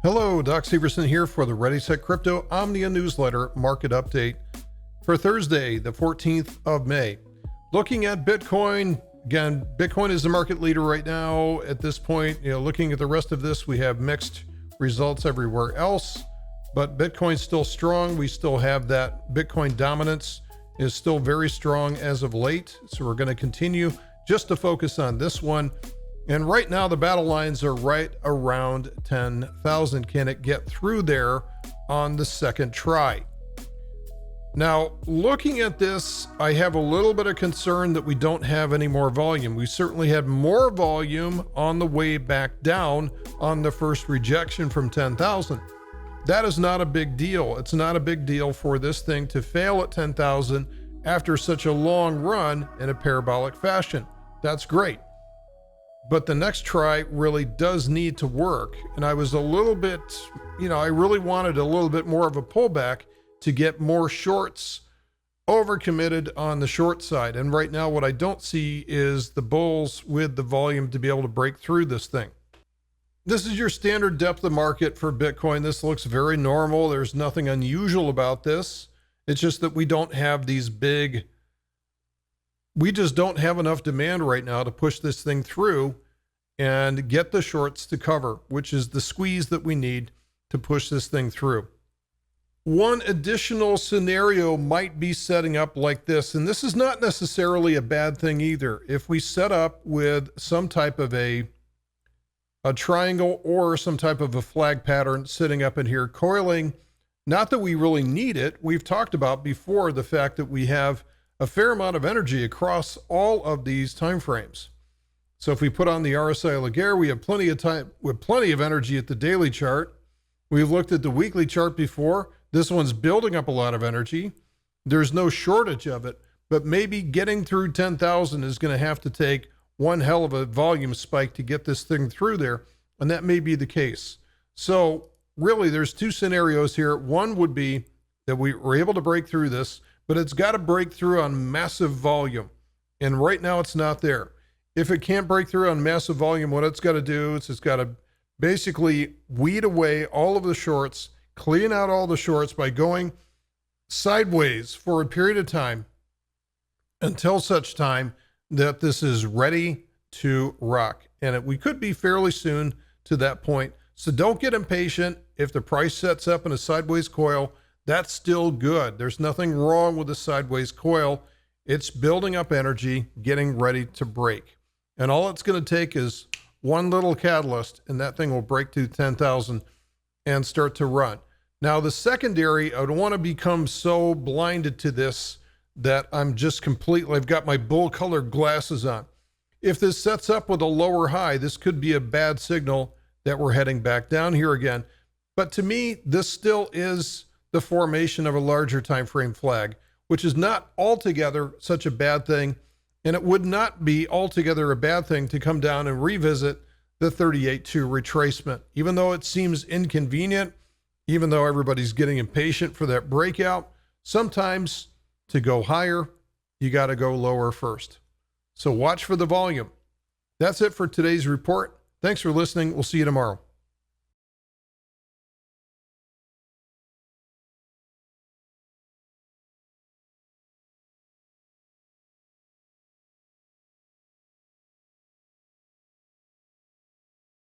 Hello, Doc Severson here for the ReadySetCrypto OMNIA newsletter market update for Thursday, the 14th of May. Looking at Bitcoin, again, Bitcoin is the market leader right now at this point. Looking at the rest of this, we have mixed results everywhere else, but Bitcoin's still strong. We still have that Bitcoin dominance is still very strong as of late. So we're going to continue just to focus on this one. And right now, the battle lines are right around 10,000. Can it get through there on the second try? Now, looking at this, I have a little bit of concern that we don't have any more volume. We certainly had more volume on the way back down on the first rejection from 10,000. That is not a big deal. It's not a big deal for this thing to fail at 10,000 after such a long run in a parabolic fashion. That's great. But the next try really does need to work. And I was a little bit, I really wanted a little bit more of a pullback to get more shorts overcommitted on the short side. And right now, what I don't see is the bulls with the volume to be able to break through this thing. This is your standard depth of market for Bitcoin. This looks very normal. There's nothing unusual about this. It's just that we don't have these we just don't have enough demand right now to push this thing through and get the shorts to cover, which is the squeeze that we need to push this thing through. One additional scenario might be setting up like this, and this is not necessarily a bad thing either. If we set up with some type of a triangle or some type of a flag pattern sitting up in here, coiling, not that we really need it. We've talked about before the fact that we have a fair amount of energy across all of these time frames. So if we put on the RSI Laguerre, we have plenty of time with plenty of energy at the daily chart. We've looked at the weekly chart before. This one's building up a lot of energy. There's no shortage of it, but maybe getting through 10,000 is going to have to take one hell of a volume spike to get this thing through there, and that may be the case. So really, there's two scenarios here. One would be that we were able to break through this, but it's got to break through on massive volume. And right now it's not there. If it can't break through on massive volume, what it's got to do is it's got to basically weed away all of the shorts, clean out all the shorts by going sideways for a period of time until such time that this is ready to rock. And we could be fairly soon to that point. So don't get impatient. If the price sets up in a sideways coil, that's still good. There's nothing wrong with the sideways coil. It's building up energy, getting ready to break. And all it's going to take is one little catalyst, and that thing will break to 10,000 and start to run. Now, the secondary, I don't want to become so blinded to this that I've got my bull-colored glasses on. If this sets up with a lower high, this could be a bad signal that we're heading back down here again. But to me, this still is the formation of a larger time frame flag, which is not altogether such a bad thing. And it would not be altogether a bad thing to come down and revisit the 38.2 retracement. Even though it seems inconvenient, even though everybody's getting impatient for that breakout, sometimes to go higher, you got to go lower first. So watch for the volume. That's it for today's report. Thanks for listening. We'll see you tomorrow.